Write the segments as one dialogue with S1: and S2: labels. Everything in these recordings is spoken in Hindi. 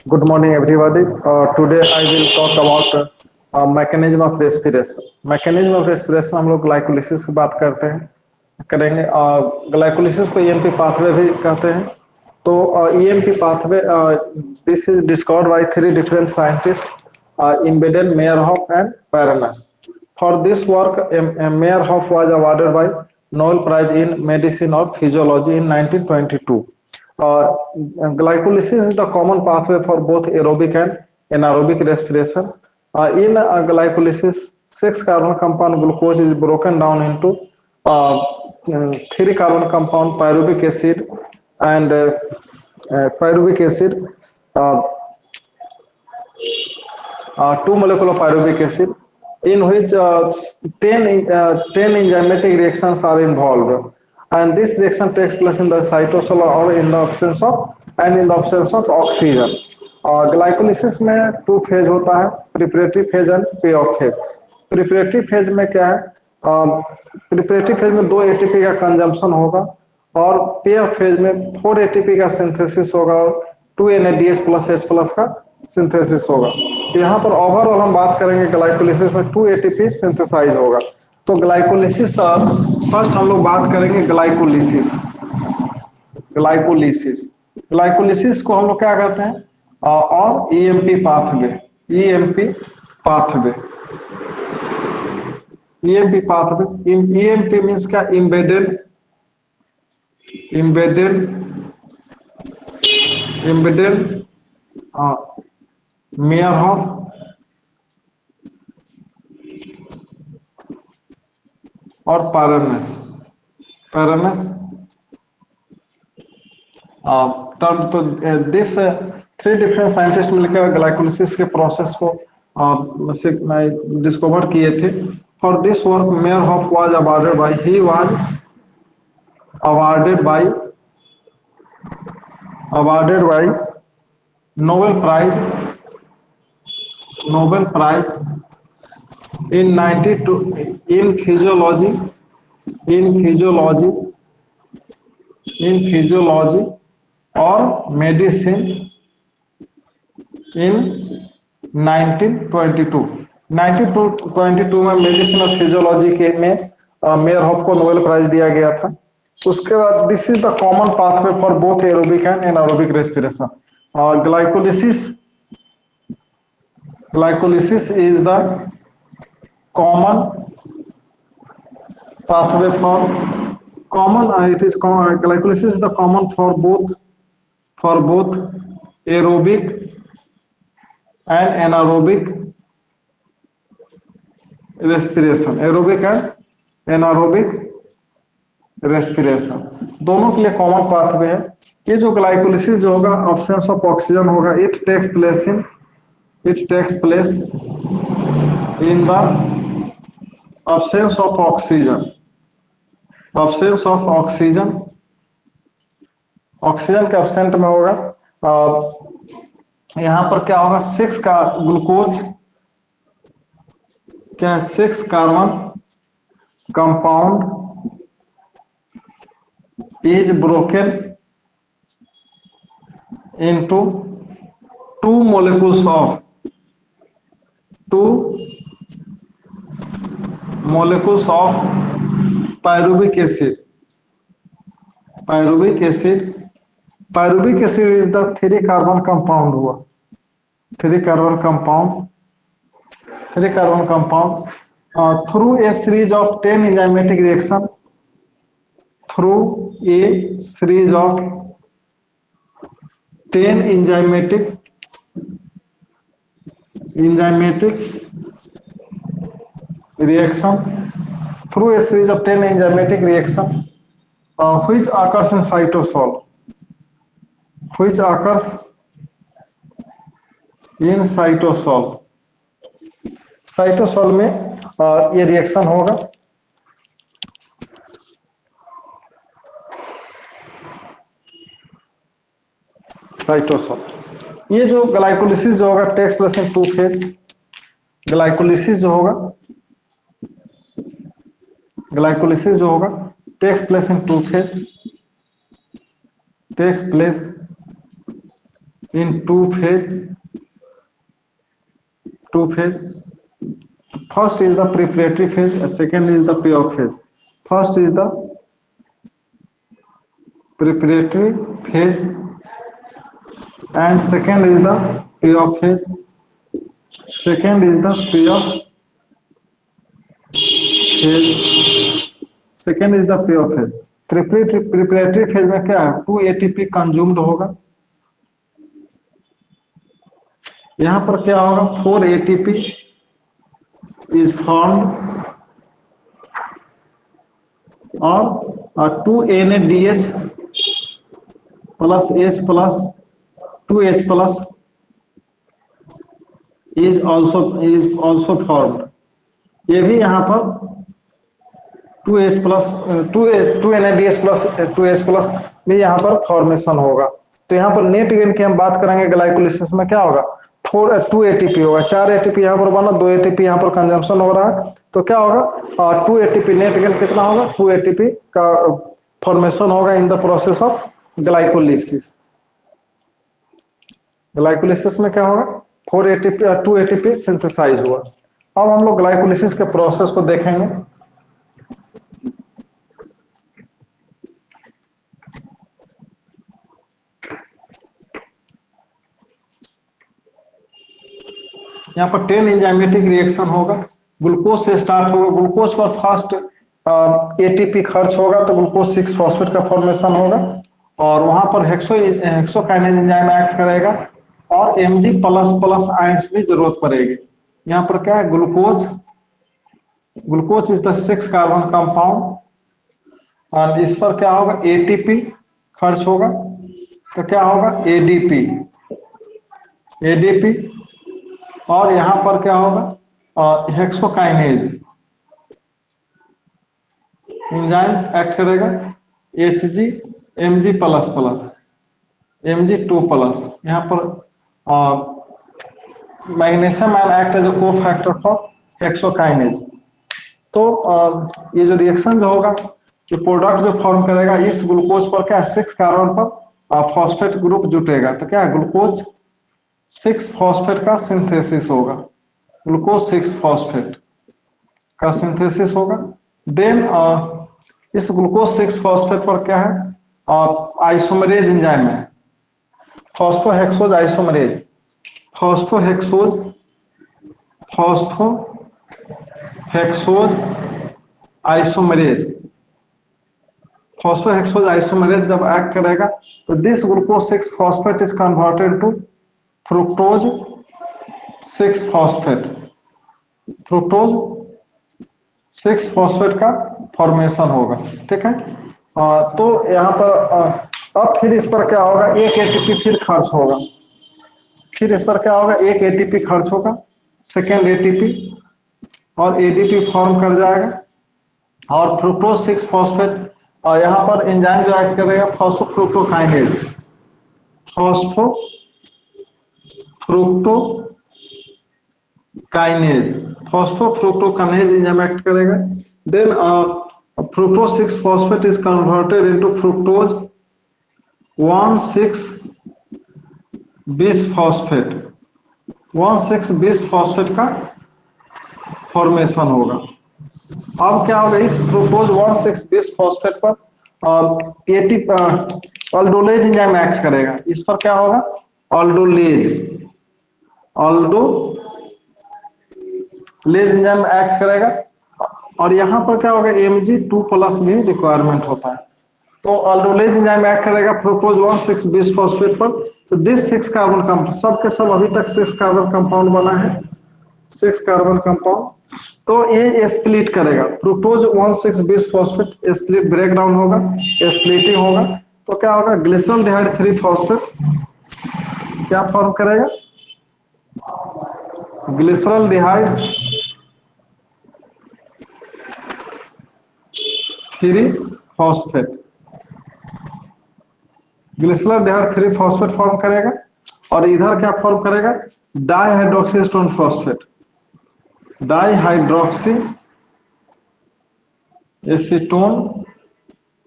S1: Good morning, everybody. Today I will talk about mechanism of respiration. Mechanism of respiration हम लोग ग्लाइकोलिसिस की बात करते हैं करेंगे। ग्लाइकोलिसिस को ईएमपी पाथवे भी कहते हैं। तो EMP pathway this is discovered by three different scientist, Imbeden, Meyerhoff and Paranas. For this work, Meyerhoff was awarded by Nobel Prize in Medicine or Physiology in 1922. Uh, Glycolysis is the common pathway for both aerobic and anaerobic respiration. In glycolysis, 6 carbon compound glucose is broken down into 3 carbon compound pyruvic acid and pyruvic acid, uh, 2 molecular pyruvic acid, in which 10 enzymatic reactions are involved, and this reaction takes place in the cytosol or in the absence of oxygen. Glycolysis में 2 फेज होता है, प्रिपरेटरी फेज एंड पे ऑफ फेज। प्रिपरेटरी फेज में क्या है, प्रिपरेटरी फेज में 2 एटीपी का कंजम्पशन होगा और पे ऑफ फेज में 4 एटीपी का सिंथेसिस होगा और 2 NADH प्लस H प्लस का सिंथेसिस होगा। यहाँ पर ओवरऑल हम बात करेंगे ग्लाइकोलिसिस में 2 एटीपी सिंथेसाइज होगा। तो ग्लाइकोलिसिस फर्स्ट हम लोग बात करेंगे ग्लाइकोलिसिस। ग्लाइकोलिसिस को हम लोग क्या कहते हैं, और EMP pathway. EMP pathway EMP means क्या, इम्बेडेड मेयरहॉफ और पैरानस टर्म। तो दिस 3 डिफरेंट साइंटिस्ट मिलकर ग्लाइकोलिसिस के प्रोसेस को डिस्कवर किए थे। For this work Meyerhof was awarded by Nobel Prize in 92 in physiology or medicine in 1922 में मेडिसिन और फिजियोलॉजी के में मेयरहॉफ को नोबेल प्राइज दिया गया था। उसके बाद this is the common pathway for both aerobic and anaerobic respiration. Glycolysis is the common pathway for glycolysis is the common for both aerobic and anaerobic respiration। दोनों के लिए कॉमन पाथवे है। ये जो ग्लाइकोलिसिस जो होगा, absence of oxygen होगा, it takes place in the absence of oxygen के absent में होगा। यहाँ पर क्या होगा, 6 का ग्लूकोज क्या, 6 carbon compound is broken into 2 molecules of pyruvic acid। pyruvic acid is the 3 carbon compound हुआ, 3 carbon compound through a series of 10 enzymatic reaction, which occurs in cytosol, cytosol में ये रिएक्शन होगा। साइटोसोल, ये जो ग्लाइकोलिसिस जो होगा takes place in 2 phase. Glycolysis जो होगा takes place in 2 phase, in two phase. First is the preparatory phase, second is the payoff phase. First is the preparatory phase and second is the payoff phase. Second is the payoff phase. Second is the payoff phase. Preparatory phase में क्या है, 2 ATP कंज्यूम्ड होगा. यहां पर क्या होगा, 4 ATP is formed or 2 NADH plus H plus 2H plus is also formed. ये भी यहाँ पर 2H plus 2 NADH plus 2H plus भी यहाँ पर फॉर्मेशन होगा. तो यहाँ पर नेट गेन की हम बात करेंगे ग्लाइकोलिसिस में क्या होगा, 2 ATP होगा, 4 ATP यहाँ पर बना, 2 ATP यहाँ पर कंजम्पशन हो रहा है. तो क्या होगा, 2 ATP नेट गेन कितना होगा, 2 ATP का फॉर्मेशन होगा in the process of glycolysis. Glycolysis में क्या होगा, 2 ATP सिंथेसाइज हुआ. अब हम लोग ग्लाइकोलिसिस के प्रोसेस को देखेंगे. यहाँ पर 10 एंजाइमेटिक रिएक्शन होगा. ग्लूकोज से स्टार्ट होगा, ग्लूकोज पर फर्स्ट एटीपी खर्च होगा तो ग्लूकोज 6 फॉस्फेट का फॉर्मेशन होगा और वहां पर हेक्सोकाइनेज एंजाइम एक्ट करेगा और Mg प्लस प्लस आयंस की जरूरत पड़ेगी. यहाँ पर क्या है, glucose is the 6 carbon compound और इस पर क्या होगा, एटीपी खर्च होगा तो क्या होगा, एडीपी और यहां पर क्या होगा, हेक्सोकाइनेज एंजाइम एक्ट करेगा, Mg plus plus Mg2 plus. यहाँ पर magnesium ion act as a cofactor for hexokinase. तो ये जो रिएक्शन जो होगा, जो प्रोडक्ट जो फॉर्म करेगा, इस ग्लूकोज पर क्या 6 कार्बन पर फॉस्फेट ग्रुप जुटेगा तो क्या ग्लूकोज 6 फॉस्फेट का सिंथेसिस होगा, ग्लूकोज 6 फॉस्फेट का सिंथेसिस होगा. देन इस ग्लूकोज 6 फॉस्फेट पर क्या है, आइसोमरेज एंजाइम है, phosphohexose isomerase, phosphohexose isomerase. Phosphohexose isomerase जब एक्ट करेगा तो this glucose 6 phosphate is converted to fructose 6 phosphate. Fructose 6 phosphate का फॉर्मेशन होगा. ठीक है. तो यहाँ पर अब फिर इस पर क्या होगा, एक एटीपी फिर खर्च होगा. फिर इस पर क्या होगा, एक एटीपी खर्च होगा, सेकेंड एटीपी और एडीपी फॉर्म कर जाएगा और फ्रुक्टोज 6 फॉस्फेट और यहाँ पर एंजाइम जो एक्ट करेगा फॉस्फोफ्रुक्टोकाइनेज, फॉस्फोफ्रुक्टोकाइनेज एंजाइम एक्ट करेगा. Then fructose 6 phosphate is converted into fructose 1,6-bis-phosphate. 1,6-bis-phosphate का फॉर्मेशन होगा. अब क्या होगा, इस फ्रुक्टोज 1,6-bis-phosphate पर अल्डोलेज एंजाइम एक्ट करेगा. इस पर क्या होगा, अल्डोलेज एंजाइम एक्ट करेगा और यहाँ पर क्या होगा, Mg2 प्लस भी रिक्वायरमेंट होता है. तो अल्डोलेज एंजाइम एक्ट करेगा फ्रुक्टोज 1,6-bis-phosphate पर. तो दिस 6 कार्बन कंपाउंड, सब के सब अभी तक 6 कार्बन कंपाउंड बना है, 6 कार्बन कंपाउंड. तो ये स्प्लिट करेगा, fructose 1,6-bis-phosphate split break down होगा, स्प्लिटिंग होगा. तो क्या होगा, ग्लिसरॉल्डिहाइड 3 फॉस्फेट क्या फॉर्म करेगा, glyceraldehyde 3 phosphate, glyceraldehyde 3 phosphate form करेगा और इधर क्या फॉर्म करेगा, dihydroxy acetone phosphate, dihydroxy acetone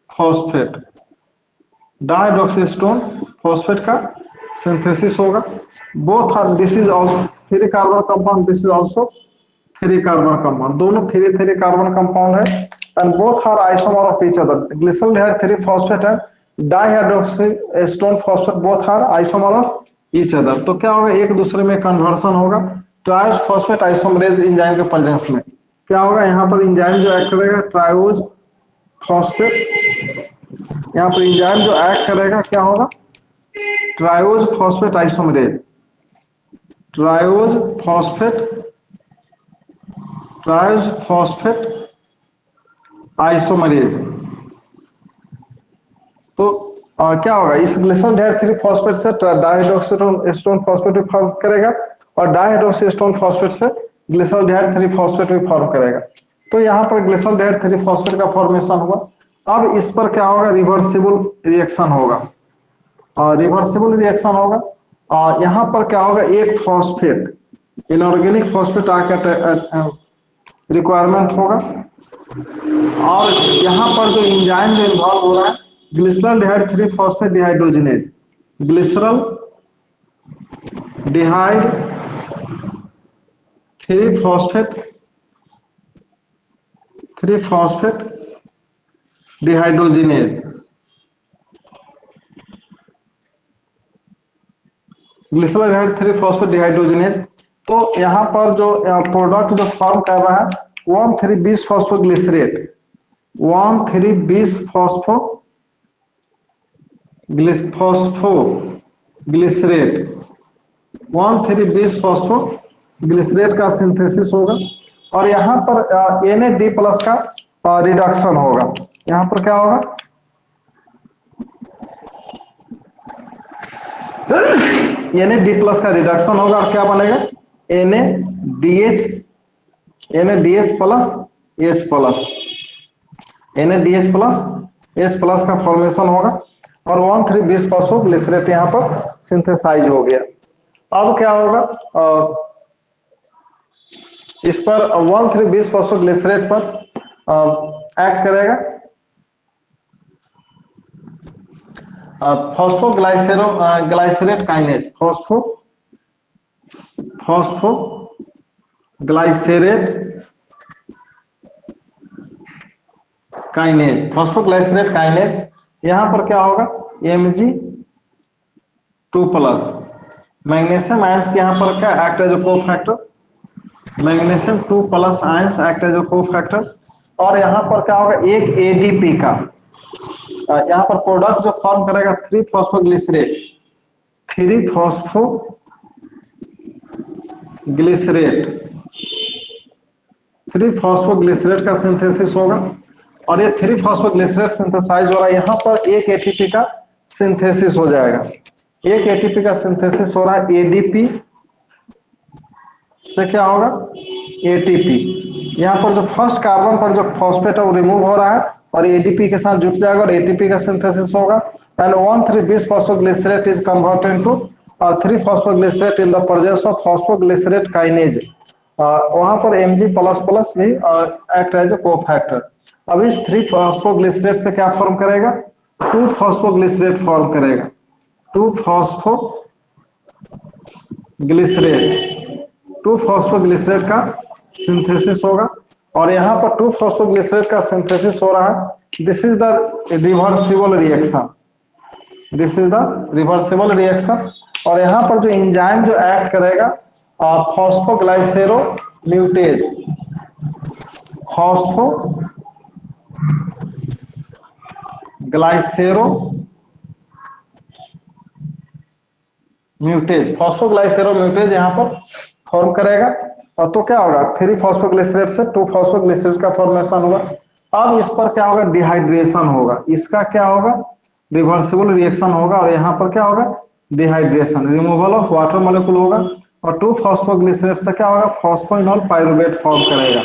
S1: phosphate, dihydroxy acetone phosphate का सिंथेसिस होगा। Both are, this is also 3 carbon compound, this is also 3 carbon compound, दोनों 3 कार्बन कंपाउंड है and both are isomer of each other. Glyceraldehyde 3 phosphate है, dihydroxy acetone phosphate both are isomer of each other. तो क्या होगा, एक दूसरे में कन्वर्सन होगा ट्राइज फॉस्फेट आइसोमरेज एंजाइम के प्रेजेंस में। क्या होगा, यहाँ पर एंजाइम जो एक्ट करेगा ट्रायोज फॉस्फेट, यहाँ पर एंजाइम जो एक्ट करेगा क्या होगा, triose phosphate isomerase, triose phosphate isomerase. तो क्या होगा, इस ग्लिसरॉल्डिहाइड 3 फॉस्फेट से डाइहाइड्रोक्सी एस्टोन फॉस्फेट भी फॉर्म करेगा और डाइहाइड्रोक्सी एस्टोन फॉस्फेट से ग्लिसरॉल्डिहाइड 3 फॉस्फेट भी फॉर्म करेगा। तो यहाँ पर ग्लिसरॉल्डिहाइड 3 फॉस्फेट का फॉर्मेशन हुआ। अब इस पर क्या होगा, रिवर्सिबल रिएक्शन होगा, और रिवर्सिबल रिएक्शन होगा। और यहाँ पर क्या होगा, एक फॉस्फेट इनऑर्गेनिक फॉस्फेट आकर रिक्वायरमेंट होगा और यहाँ पर जो एंजाइम जो इन्वॉल्व हो रहा है glyceraldehyde 3 phosphate dehydrogenase, glyceraldehyde 3 phosphate dehydrogenase, glyceraldehyde 3 phosphate dehydrogenase. तो यहाँ पर जो प्रोडक्ट जो फॉर्म कर रहा है 1,3-20 फॉस्फोग्लिसरेट, 1,3-20 फॉस्फोग्लिसरेट का सिंथेसिस होगा और यहाँ पर Na D+ का रिडक्शन होगा। यहाँ पर क्या होगा, Na D+ का रिडक्शन होगा और क्या बनेगा, NaDH plus H plus, NaDH plus H plus का फॉर्मेशन होगा और 1,3-20 फॉस्फोग्लिसरेट यहाँ पर सिंथेसाइज हो गया। अब क्या होगा, इस पर 1,3-20 फॉस्फोग्लिसरेट पर एक्ट करेगा ग्लाइसरेट काइनेज, फॉस्फोग्लाइसरेट काइनेज। यहाँ पर क्या होगा, Mg2+, मैग्नीशियम आयंस के यहाँ पर क्या act as cofactor, magnesium 2+ ions act as cofactor और यहाँ पर क्या होगा, एक ADP का यहाँ पर प्रोडक्ट जो फॉर्म करेगा 3 फॉस्फोग्लिसरेट, 3 फॉस्फोग्लिसरेट का सिंथेसिस होगा और ये 3 फॉस्फोग्लिसरेट सिंथेसाइज हो रहा है। यहाँ पर एक ATP का सिंथेसिस हो जाएगा, एक ATP का सिंथेसिस हो रहा है, ADP से क्या होगा, ATP। यहाँ पर जो फर्स्ट कार्बन पर जो फॉस्फेट है वो रिमूव हो रहा है और ADP के साथ जुट जाएगा और ATP का सिंथेसिस होगा and 1,3-20 phosphoglycerate is converted into 3 phosphoglycerate in the presence of phosphoglycerate kinase. वहां पर Mg++ भी एक्ट एज ए कोफैक्टर। अब इस 3 फॉस्फोग्लिसरेट से क्या फॉर्म करेगा, 2 फॉस्फोग्लिसरेट फॉर्म करेगा, 2 फॉस्फोग्लिसरेट का सिंथेसिस होगा और यहाँ पर 2 फॉस्फोग्लिसरेट का सिंथेसिस हो रहा है। This is the reversible reaction, this is the reversible reaction और यहाँ पर जो एंजाइम जो एक्ट करेगा फॉस्फोग्लाइसेरोम्यूटेज, फॉस्फोग्लाइसेरोम्यूटेज यहाँ पर फॉर्म करेगा और तो क्या होगा, 3 फॉस्फोग्लिसरेट से 2 फॉस्फोग्लिसरेट का फॉर्मेशन होगा। अब इस पर क्या होगा, डिहाइड्रेशन होगा, इसका क्या होगा, रिवर्सिबल रिएक्शन होगा और यहाँ पर क्या होगा, dehydration, removal of water molecule होगा और 2 फॉस्फोग्लिसरेट से क्या होगा, फॉस्फोइनॉल पाइरुवेट फॉर्म करेगा,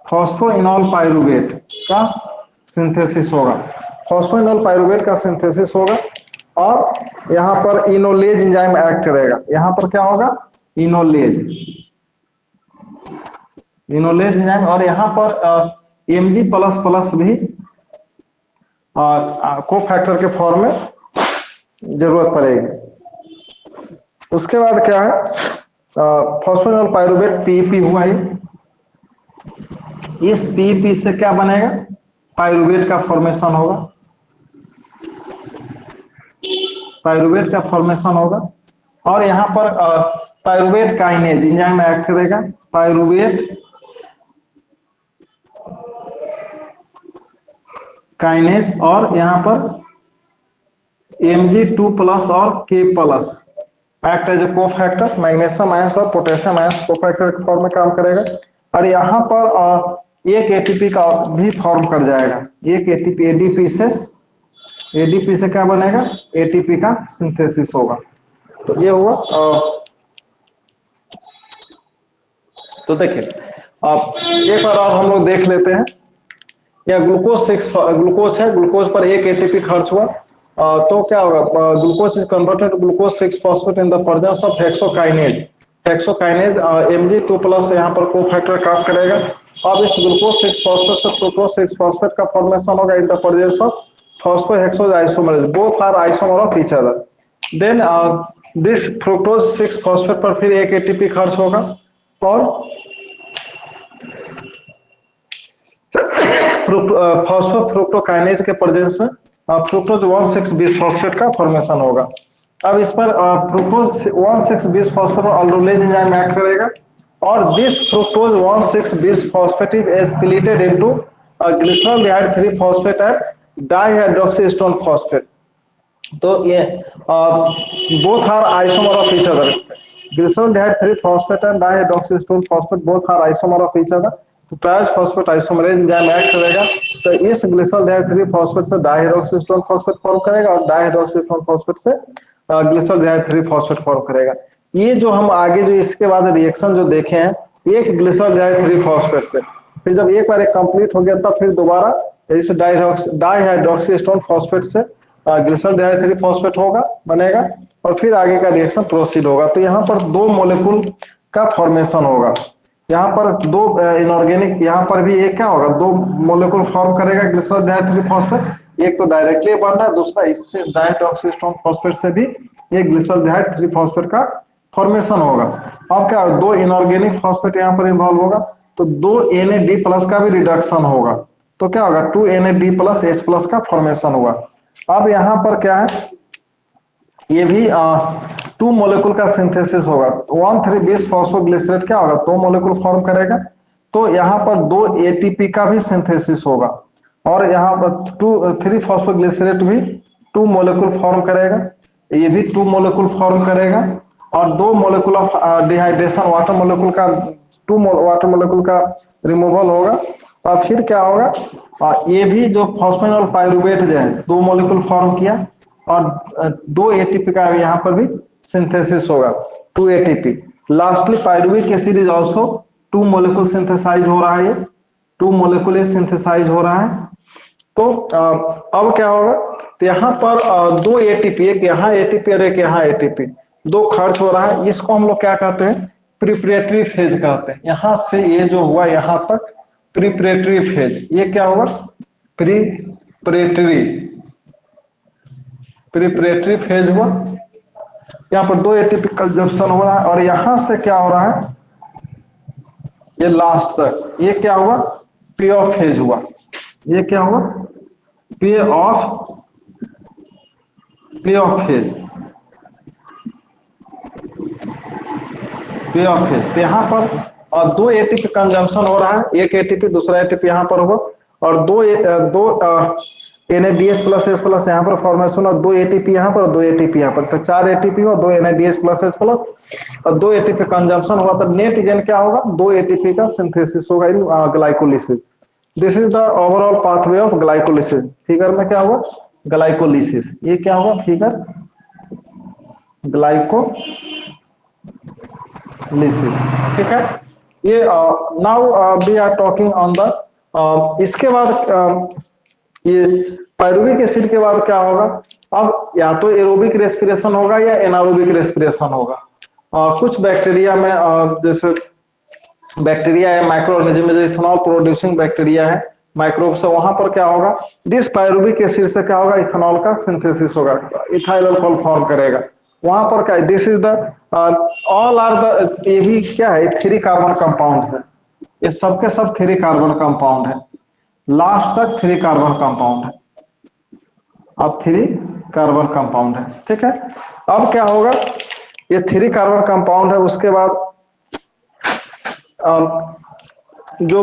S1: फॉस्फोइनॉल पाइरुवेट का सिंथेसिस होगा, फॉस्फोइनॉल पाइरुवेट का सिंथेसिस होगा और यहाँ पर इनोलेज एंजाइम एक्ट करेगा। यहाँ पर क्या होगा, इनोलेज एंजाइम और यहाँ पर Mg++ भी कोफैक्टर के फॉर्म में जरूरत पड़ेगी। उसके बाद क्या है, फॉस्फोरिनोल पाइरुवेट पीईपी हुआ ही, इस पीईपी से क्या बनेगा, पाइरुवेट का फॉर्मेशन होगा, पाइरुवेट का फॉर्मेशन होगा। और यहां पर पाइरुवेट काइनेज एंजाइम एक्ट करेगा, पाइरुवेट काइनेज, और यहां पर Mg2+ और K+ act as a cofactor, magnesium ions और पोटेशियम आयंस कोफैक्टर के फॉर्म में काम करेगा। और यहाँ पर एक एटीपी का भी फॉर्म कर जाएगा, एक एटीपी, एडीपी से क्या बनेगा, एटीपी का सिंथेसिस होगा। तो ये हुआ। तो देखिए अब एक बार और हम लोग देख लेते हैं, या ग्लूकोज 6 ग्लूकोज है, ग्लूकोज पर एक एटीपी खर्च हुआ, तो क्या होगा, glucose is converted to glucose 6 phosphate in the presence of hexokinase, hexokinase Mg2+ यहाँ पर कोफैक्टर काम करेगा। अब इस ग्लूकोज 6 फॉस्फेट से फ्रुक्टोज 6 फॉस्फेट का फॉर्मेशन होगा in the presence of phosphohexose isomerase, both are isomer of each other. Then this fructose 6 phosphate पर फिर एक एटीपी खर्च होगा, और फॉस्फोफ्रुक्टोकाइनेज के प्रेजेंस में फ्रुक्टोज 1,6-बिसफॉस्फेट का फॉर्मेशन होगा। अब इस पर fructose one six bisphosphate aldolase enzyme act करेगा, और this fructose one six bisphosphate is split into glyceraldehyde three phosphate and dihydroxyacetone phosphate. तो ये both are isomer of each other, glyceraldehyde three phosphate and dihydroxyacetone phosphate both are isomer of each other. तो ट्रांसफॉस्फेट आइसोमरेज एंजाइम एक्ट करेगा, तो इस ग्लिसरॉल्डिहाइड 3-फॉस्फेट से डाइहाइड्रोक्सीस्टोन फॉस्फेट फॉर्म करेगा, और डाइहाइड्रोक्सीस्टोन फॉस्फेट से ग्लिसरॉल्डिहाइड 3-फॉस्फेट फॉर्म करेगा। ये जो हम आगे जो इसके बाद रिएक्शन जो देखे हैं, एक ग्लिसरॉल्डिहाइड 3-फॉस्फेट से, फिर जब एक बार एक कंप्लीट हो गया तब फिर दोबारा इस डाइहाइड्रोक्सीस्टोन फॉस्फेट से ग्लिसरॉल्डिहाइड 3-फॉस्फेट होगा, बनेगा, और फिर आगे का रिएक्शन प्रोसीड होगा। तो यहाँ पर दो मॉलिक्यूल का फॉर्मेशन होगा, यहाँ पर दो इनऑर्गेनिक, यहाँ पर भी एक क्या होगा, दो मॉलिक्यूल फॉर्म करेगा ग्लिसरॉल्डिहाइड 3-फॉस्फेट, एक तो डायरेक्टली बन रहा है, दूसरा इससे डाइहाइड्रोक्सीस्टोन फॉस्फेट से भी एक ग्लिसरॉल्डिहाइड 3-फॉस्फेट का फॉर्मेशन होगा। अब क्या, दो इनऑर्गेनिक फॉस्फेट यहाँ पर इन्वॉल्व होगा, तो 2 Na++ का भी रिडक्शन होगा, तो क्या होगा 2 Na++ H+ का फॉर्मेशन हुआ। अब यहाँ पर क्या है, ये भी 2 मॉलिक्यूल का सिंथेसिस होगा, 1,3-बिसफॉस्फोग्लिसरेट क्या होगा, 2 मॉलिक्यूल फॉर्म करेगा, तो यहाँ पर 2 एटीपी का भी सिंथेसिस होगा, और यहाँ पर 3-फॉस्फोग्लिसरेट भी 2 मॉलिक्यूल फॉर्म करेगा, ये भी 2 मॉलिक्यूल फॉर्म करेगा, और 2 molecule of dehydration water molecule का, 2 वाटर मॉलिक्यूल का रिमूवल होगा। और फिर क्या होगा, ये भी जो फॉस्फोरिनोल पाइरुवेट जो है 2 मॉलिक्यूल फॉर्म किया, और 2 एटीपी का यहाँ पर भी सिंथेसिस होगा, 2 ATP. Lastly pyruvic acid is also 2 molecule synthesize हो रहा है, ये 2 मॉलिक्यूल सिंथेसाइज हो रहा है। तो अब क्या होगा, तो यहाँ पर 2 एटीपी, एक यहाँ एटीपी और एक यहाँ एटीपी, 2 खर्च हो रहा है, इसको हम लोग क्या कहते हैं, प्रिपरेटरी फेज कहते हैं। यहाँ से ये जो हुआ यहाँ तक प्रिपरेटरी फेज, ये क्या होगा, प्रिपरेटरी फेज हुआ, यहाँ पर 2 एटीपी कंजप्शन हो रहा है, और यहां से क्या हो रहा है, ये लास्ट तक, ये क्या हुआ, पे ऑफ फेज हुआ, ये क्या हुआ, पे ऑफ फेज, पे ऑफ फेज। तो यहाँ पर 2 एटीपी कंजम्पशन हो रहा है, एक एटीपी दूसरा एटीपी यहाँ पर होगा, और दो NADH+H+ यहाँ पर फॉर्मेशन, और 2 एटीपी यहाँ पर और 2 एटीपी यहाँ पर, तो 4 एटीपी और 2 NADH+H+, और 2 एटीपी कंजम्पशन हुआ, तो नेट गेन क्या होगा, 2 एटीपी का सिंथेसिस होगा in glycolysis. This is the overall pathway of glycolysis. Figure में क्या हुआ, ग्लाइकोलिसिस, ये क्या होगा फिगर, ग्लाइकोलिसिस, ठीक है। ये now we are talking on the, इसके बाद ये पाइरुविक एसिड के बाद क्या होगा, अब या तो एरोबिक रेस्पिरेशन होगा या एनारोबिक रेस्पिरेशन होगा। कुछ बैक्टीरिया में जैसे बैक्टीरिया है, माइक्रो ऑर्गेनिज्म में जो इथेनॉल प्रोड्यूसिंग बैक्टीरिया है, माइक्रोब से, वहां पर क्या होगा, दिस पायरुविक एसिड से क्या होगा, इथेनॉल का सिंथेसिस होगा, इथाइल अल्कोहल फॉर्म करेगा। वहां पर क्या, this is the all are the, ये भी क्या है, 3 कार्बन कंपाउंड है, ये सबके सब 3 कार्बन कंपाउंड है, लास्ट तक 3 कार्बन कंपाउंड है, अब 3 कार्बन कंपाउंड है, ठीक है। अब क्या होगा, ये 3 कार्बन कंपाउंड है, उसके बाद जो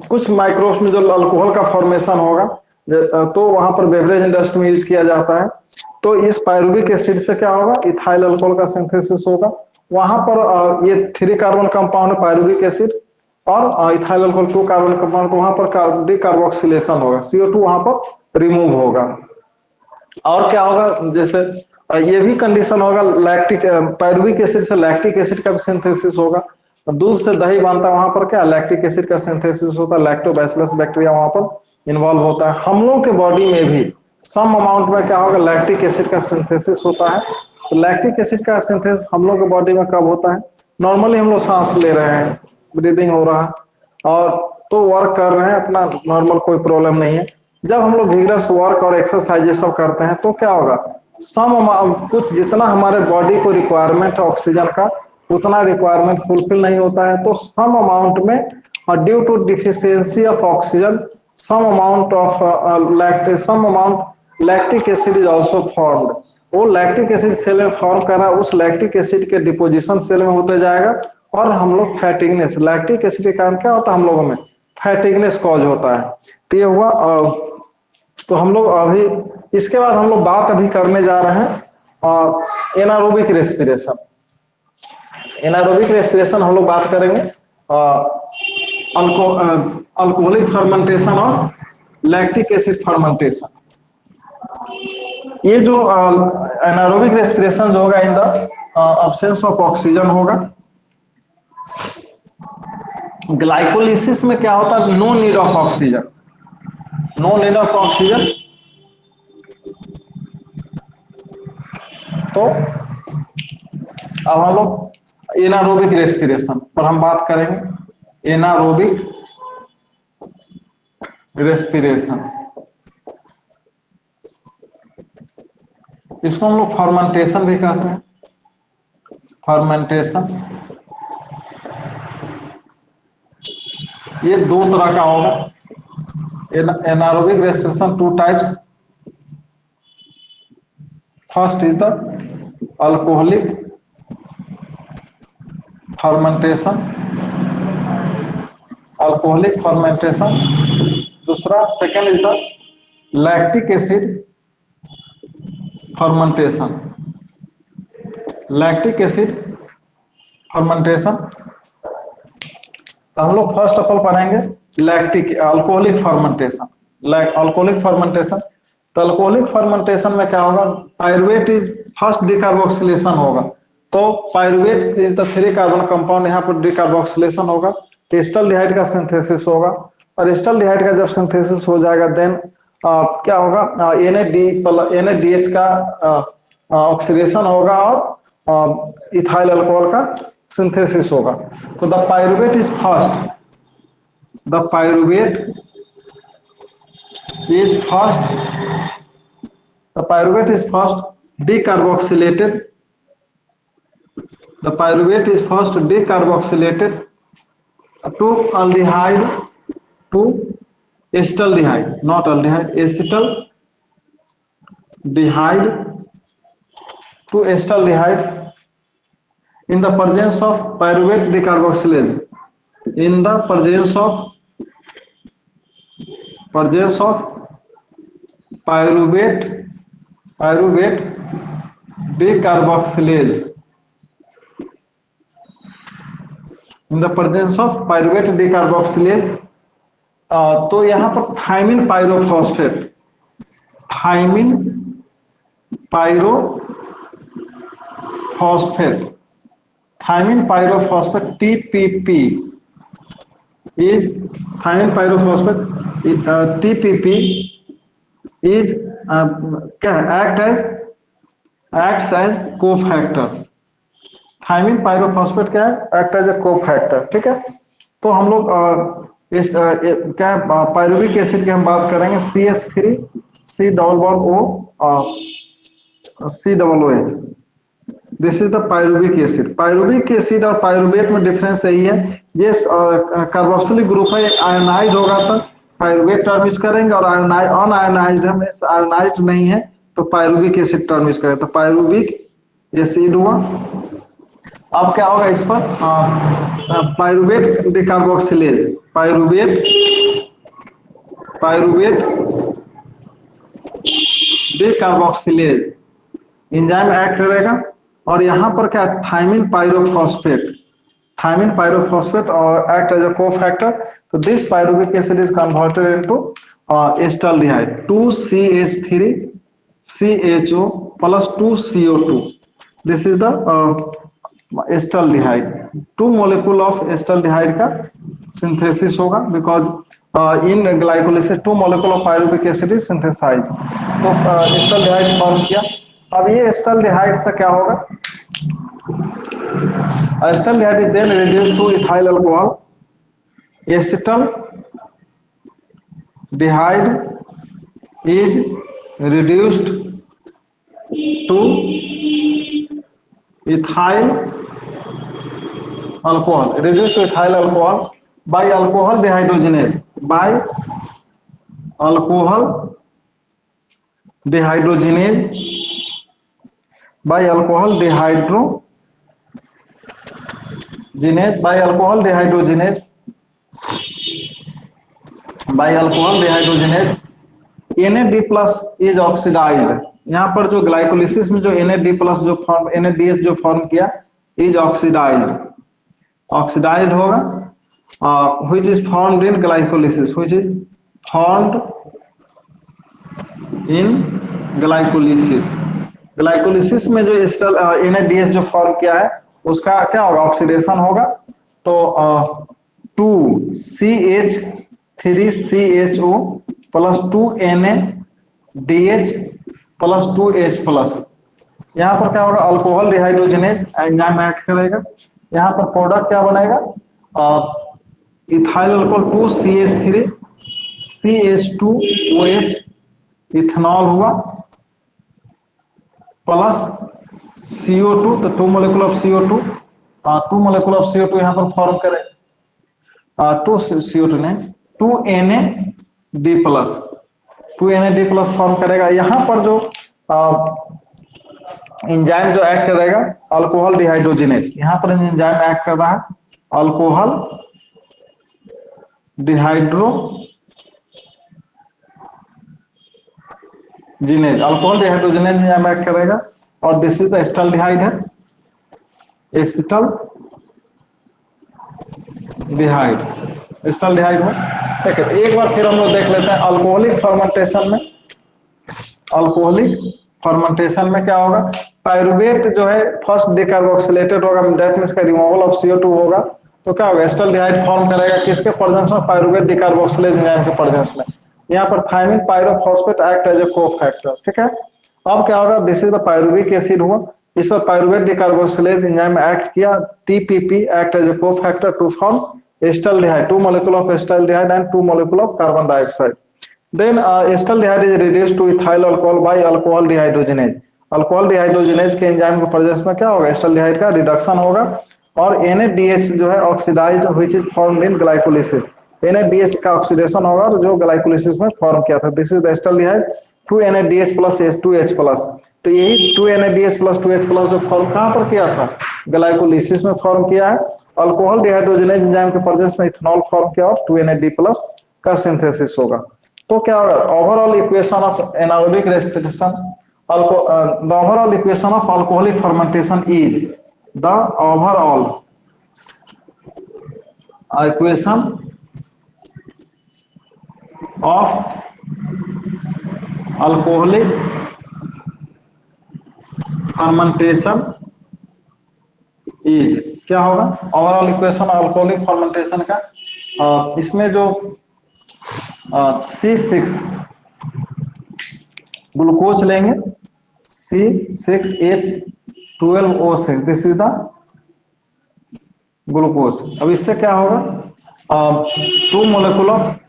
S1: कुछ माइक्रोब्स में जो अल्कोहल का फॉर्मेशन होगा, तो वहां पर बेवरेज इंडस्ट्री में यूज किया जाता है। तो इस पायरुविक एसिड से क्या होगा, इथाइल अल्कोहल का सिंथेसिस होगा। वहां पर ये 3 कार्बन कंपाउंड है, पायरुविक एसिड और इथाइल अल्कोहल 2 कार्बन कंपाउंड, तो वहां पर डिकार्बोक्सिलेशन होगा, CO2 वहां पर रिमूव होगा। और क्या होगा, जैसे ये भी कंडीशन होगा, लैक्टिक पायरुविक एसिड से लैक्टिक एसिड का भी सिंथेसिस होगा। दूध से दही बनता है, वहां पर क्या लैक्टिक एसिड का सिंथेसिस होता है, लैक्टोबैसिलस बैक्टीरिया वहां पर इन्वॉल्व होता है। हम लोग के बॉडी में भी सम अमाउंट में क्या होगा, लैक्टिक एसिड का सिंथेसिस होता है। तो लैक्टिक एसिड का सिंथेसिस हम लोग के बॉडी में कब होता है, नॉर्मली हम लोग सांस ले रहे हैं, ब्रीदिंग हो रहा है और तो वर्क कर रहे हैं अपना, नॉर्मल कोई प्रॉब्लम नहीं है। जब हम लोग विगरस वर्क और एक्सरसाइज ये सब करते हैं तो क्या होगा, कुछ जितना हमारे बॉडी को रिक्वायरमेंट है ऑक्सीजन का, उतना रिक्वायरमेंट फुलफिल नहीं होता है। तो सम अमाउंट में due to deficiency of oxygen some amount of lactic acid is also formed. वो लैक्टिक एसिड सेल में फॉर्म कर रहा है, उस लैक्टिक एसिड के डिपोजिशन सेल में होते जाएगा और हम लोग फैटिगनेस, लैक्टिक एसिड के कारण क्या होता है, हम लोगों में फैटिगनेस कॉज होता है। तो ये हुआ। तो हम लोग अभी इसके बाद हम लोग बात अभी करने जा रहे हैं एनारोबिक रेस्पिरेशन। एनारोबिक रेस्पिरेशन हम लोग बात करेंगे अल्कोहलिक फर्मेंटेशन और लैक्टिक एसिड फर्मेंटेशन। ये जो एनारोबिक रेस्पिरेशन जो होगा, in the absence of oxygen होगा। ग्लाइकोलिसिस में क्या होता है, no need of oxygen, no need of oxygen. तो अब हम लोग एनारोबिक रेस्पिरेशन पर हम बात करेंगे। एनारोबिक रेस्पिरेशन, इसको हम लोग फर्मेंटेशन भी कहते हैं, फर्मेंटेशन। ये 2 तरह का होगा anaerobic respiration, 2 types. First is the alcoholic fermentation, alcoholic fermentation. दूसरा second is the lactic acid fermentation, lactic acid fermentation. हम लोग फर्स्ट ऑफ ऑल पढ़ेंगे lactic alcoholic fermentation, alcoholic fermentation. तो अल्कोहलिक फर्मेंटेशन में क्या होगा, पायरुवेट इज फर्स्ट डिकार्बोक्सिलेशन होगा। तो pyruvate is the 3 carbon compound, यहाँ पर डिकार्बोक्सिलेशन होगा, तो एस्टल्डिहाइड का सिंथेसिस होगा। और एस्टल्डिहाइड का जब सिंथेसिस हो जाएगा देन क्या होगा, NADH का ऑक्सीडेशन होगा और इथाइल अल्कोहल का सिंथेसिस होगा। तो the pyruvate is first, the pyruvate is first, the pyruvate is first decarboxylated, the pyruvate is first decarboxylated to aldehyde to acetaldehyde, not aldehyde, acetaldehyde to acetaldehyde in the presence of pyruvate decarboxylase, in the presence of pyruvate decarboxylase, in the presence of pyruvate decarboxylase। तो यहां पर thymine pyrophosphate, thymine pyrophosphate, thymine pyrophosphate TPP is thiamine pyrophosphate, TPP is acts as cofactor। Thymine pyrophosphate क्या है, एक्ट एज ए कोफैक्टर, ठीक है। तो हम लोग इस क्या पायरुविक एसिड की हम बात करेंगे CH3 C double bond O C double OH। This is the pyruvic acid. Pyruvic acid और पायरुवेट में डिफरेंस यही है, ये कार्बोक्सिलिक ग्रुप है, आयोनाइज होगा तो पायरुवेट टर्म यूज करेंगे, और अनआयोनाइज्ड है, आयोनाइज्ड नहीं है तो पायरुविक एसिड टर्म यूज करेंगे। तो पायरुविक एसिड हुआ। अब क्या होगा इस पर pyruvate decarboxylase, pyruvate decarboxylase enzyme act करेगा। और यहाँ पर क्या थायमिन पायरोफॉस्फेट और एक्ट एज अ कोफैक्टर। तो this pyruvic acid is converted into acetaldehyde 2CH3 CHO plus 2CO2। This is the acetaldehyde. 2 molecule of acetaldehyde का सिंथेसिस होगा, because in glycolysis 2 molecule of pyruvic acid is synthesize. तो एस्टाल्डिहाइड फॉर्म किया। अब ये एस्टाल्डिहाइड से क्या होगा, एस्टाल्डिहाइड is then reduced to ethyl alcohol, acetaldehyde is reduced to ethyl alcohol by alcohol dehydrogenase, NAD plus is oxidized. यहाँ पर जो ग्लाइकोलिसिस में जो NAD प्लस जो फॉर्म, NADH जो फॉर्म किया इज ऑक्सीडाइज्ड होगा, which is formed in glycolysis, glycolysis में जो NADH जो फॉर्म किया है उसका क्या होगा, ऑक्सीडेशन होगा। तो 2CH3CHO plus 2NADH plus 2H plus, यहाँ पर क्या होगा, अल्कोहल डिहाइड्रोजनेज एंजाइम एक्ट करेगा। यहाँ पर प्रोडक्ट क्या बनेगा, ethyl alcohol 2CH3 CH2OH ethanol हुआ, प्लस CO2, तो 2 molecule of CO2, 2 molecule of CO2 यहाँ पर फॉर्म करे, 2 CO2 ने 2NAD प्लस फॉर्म करेगा। यहाँ पर जो एंजाइम जो एक्ट करेगा अल्कोहल डिहाइड्रोजिनेज, यहाँ पर एंजाइम एक्ट कर रहा है अल्कोहल डिहाइड्रोजिनेज एंजाइम एक्ट करेगा। और दिस इज द एस्टाल्डिहाइड है, एस्टाल्डिहाइड है। ठीक है, एक बार फिर हम लोग देख लेते हैं अल्कोहलिक फर्मेंटेशन में क्या होगा, पायरुवेट जो है फर्स्ट डिकार्बोक्सिलेटेड होगा, दैट मींस का रिमूवल ऑफ CO2 होगा। तो क्या होगा, एस्टाल्डिहाइड फॉर्म करेगा किसके प्रेजेंस में, पायरुवेट डिकार्बोक्सिलेज एंजाइम के प्रेजेंस में। यहाँ पर thiamine pyrophosphate act as a cofactor. ठीक है, अब क्या होगा, this is the pyruvic acid हुआ, इस पर पायरुवेट डिकार्बोक्सिलेज एंजाइम एक्ट किया, TPP act as a cofactor to form acetaldehyde, 2 molecule of acetaldehyde and 2 molecule of carbon dioxide. Then acetaldehyde is reduced to ethyl alcohol by alcohol dehydrogenase। Alcohol dehydrogenase के एंजाइम के प्रेजेंस में क्या होगा, एस्टाल्डिहाइड का रिडक्शन होगा। और NADH जो है oxidised which is formed in glycolysis, NADH का ऑक्सीडेशन होगा जो ग्लाइकोलिसिस में फॉर्म किया था। This is the acetaldehyde 2 NADH plus 2H plus. तो यही 2 NADH प्लस 2H प्लस जो फॉर्म कहाँ पर किया था, ग्लाइकोलिसिस में फॉर्म किया है। अल्कोहल डिहाइड्रोजनेज एंजाइम के प्रेजेंस में इथेनॉल फॉर्म किया और 2 NAD प्लस का सिंथेसिस होगा। तो क्या होगा, overall equation of anaerobic respiration, the overall equation of alcoholic fermentation is the overall equation of alcoholic fermentation is, क्या होगा, ओवरऑल इक्वेशन अल्कोहलिक फर्मेंटेशन का। इसमें जो C6 ग्लूकोज लेंगे, C6H12O6, this is the glucose. अब इससे क्या होगा, 2 मोलिकुल ऑफ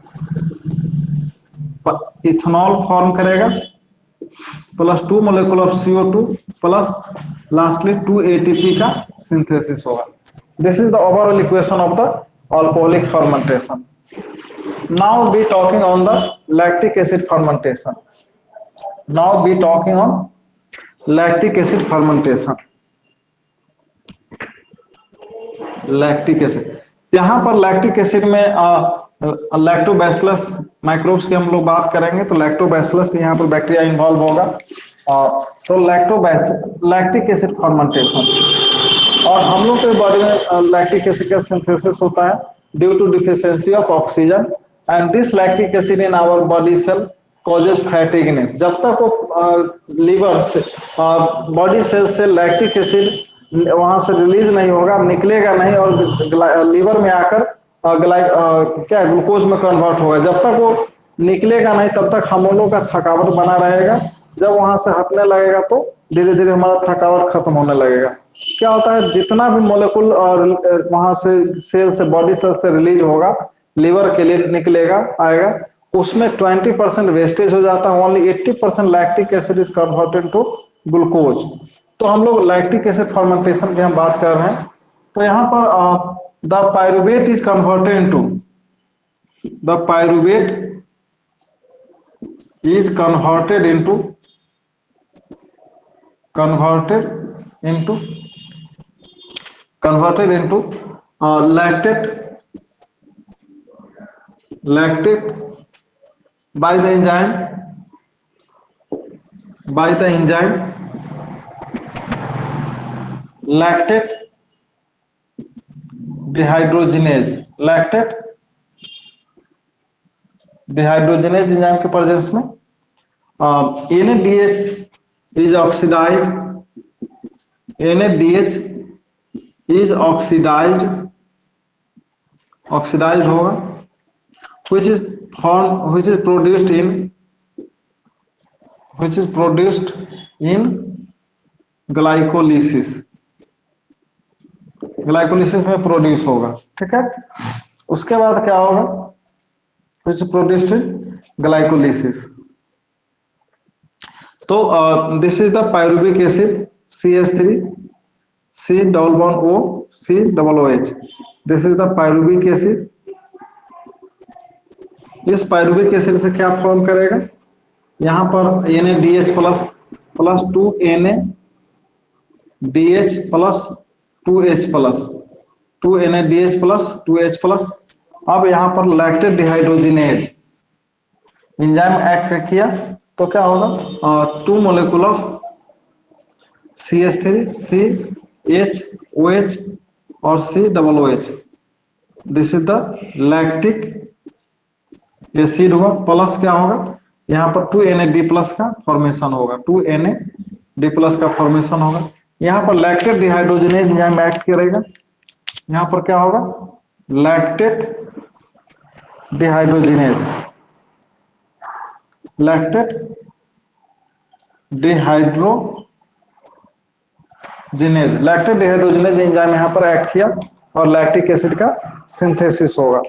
S1: इथेनॉल फॉर्म करेगा plus 2 molecule of CO2 plus lastly 2 ATP का सिंथेसिस होगा। This is the overall equation of the alcoholic fermentation. Now be talking on the lactic acid fermentation. Now be talking on lactic acid fermentation. Lactic acid, यहाँ पर लैक्टिक एसिड में लैक्टोबैसिलस माइक्रोब्स की हम लोग बात करेंगे। तो लैक्टोबैसिलस यहाँ पर बैक्टीरिया इन्वॉल्व होगा। तो लैक्टिक एसिड फर्मेंटेशन, और हम लोग के बॉडी में लैक्टिक एसिड का सिंथेसिस होता है due to deficiency of oxygen, and this lactic acid in our body cell causes fatigueness. जब तक वो लीवर से बॉडी सेल से लैक्टिक एसिड वहां से रिलीज नहीं होगा, निकलेगा नहीं और लीवर में आकर क्या ग्लूकोज में कन्वर्ट होगा। जब तक वो निकलेगा नहीं तब तक हम लोगों का थकावट बना रहेगा। जब वहां से हटने लगेगा तो धीरे धीरे हमारा थकावट खत्म होने लगेगा। क्या होता है, जितना भी मोलिकुल वहां से सेल से बॉडी सेल से रिलीज होगा, लीवर के लिए निकलेगा आएगा, उसमें 20% वेस्टेज हो जाता है। Only 80% lactic acid is converted to glucose. तो हम लोग लैक्टिक एसिड फर्मेंटेशन की हम बात कर रहे हैं। तो यहाँ पर the pyruvate is converted into the pyruvate is converted into lactate by the enzyme lactate dehydrogenase enzyme के प्रेजेंस में NADH is oxidized होगा, which is produced in glycolysis में प्रोड्यूस होगा। ठीक है, उसके बाद क्या होगा, which is produced in glycolysis. तो this is the pyruvic acid CH3 C double bond O C double OH। This is the pyruvic acid. इस पायरुविक एसिड से क्या फॉर्म करेगा, यहाँ पर NaDH plus 2 NaDH plus 2H plus 2 NaDH plus 2H plus. अब यहाँ पर लैक्टेट डिहाइड्रोजिनेज एंजाइम एक्ट किया तो क्या होगा, 2 मोलिकुल ऑफ CH3 CHOH और C double OH। This is the lactic acid हुआ। प्लस क्या होगा, यहाँ पर 2 NAD प्लस का फॉर्मेशन होगा, 2 NAD प्लस का फॉर्मेशन होगा। यहाँ पर लैक्टेट डिहाइड्रोजिनेज एंजाइम एक्ट करेगा। यहाँ पर क्या होगा, लैक्टेट डिहाइड्रोजिनेज एंजाइम यहाँ पर एक्ट किया और लैक्टिक एसिड का सिंथेसिस होगा।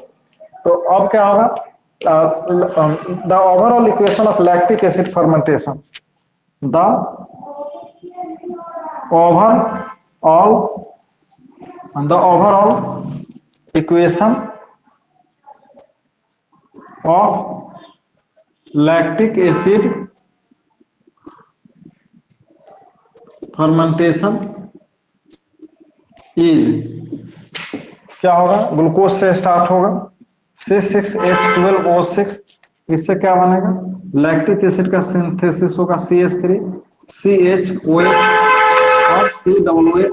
S1: तो अब क्या होगा, the overall equation of lactic acid fermentation, the overall equation of lactic acid fermentation is, क्या होगा, ग्लूकोज से स्टार्ट होगा C6H12O6। इससे क्या बनेगा, लैक्टिक एसिड का सिंथेसिस होगा CH3 CHOH और C double OH।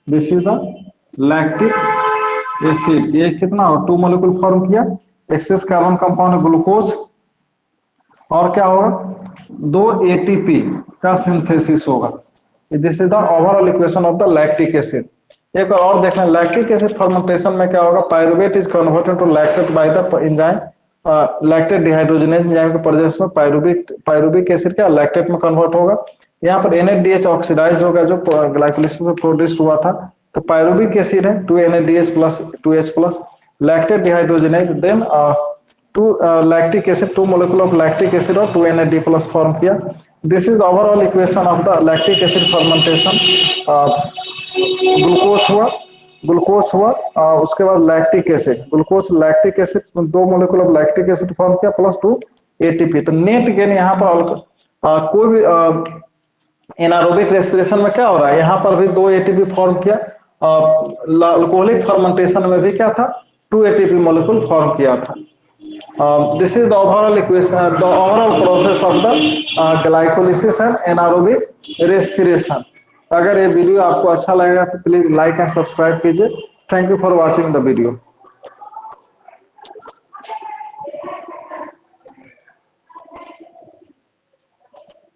S1: This is the lactic acid. ये कितना हो, 2 मोलिकुल फॉर्म किया, एक्सेस कार्बन कंपाउंड ग्लूकोज, और क्या होगा, 2 ATP का सिंथेसिस होगा। This is the overall equation of the lactic acid. एक और देखना, लैक्टिक एसिड फर्मेंटेशन में क्या होगा, pyruvate is converted to lactate by the enzyme lactate dehydrogenase enzyme के प्रेजेंस में पायरुविक एसिड क्या लैक्टेट में कन्वर्ट होगा। यहाँ पर NADH ऑक्सीडाइज होगा जो ग्लाइकोलिसिस से प्रोड्यूस हुआ था। तो पायरुविक एसिड है 2 NADH plus 2H plus, lactate dehydrogenase, then two lactic acid, two molecule of lactic acid और 2 NAD plus form किया. This is the overall equation of the lactic acid fermentation. Glucose हुआ उसके बाद lactic acid, glucose lactic acid, दो molecule of lactic acid form किया प्लस 2 एटीपी. तो नेट गेन यहाँ पर कोई भी एनारोबिक रेस्पिरेशन में क्या हो रहा है, यहाँ पर भी 2 एटीपी फॉर्म किया. अल्कोहलिक फर्मेंटेशन में भी क्या था, 2 एटीपी मोलिकुल फॉर्म किया था. This is the overall equation, the overall process of the glycolysis and anaerobic respiration. अगर ये वीडियो आपको अच्छा लगेगा तो प्लीज लाइक एंड सब्सक्राइब कीजिए. Thank you for watching the video.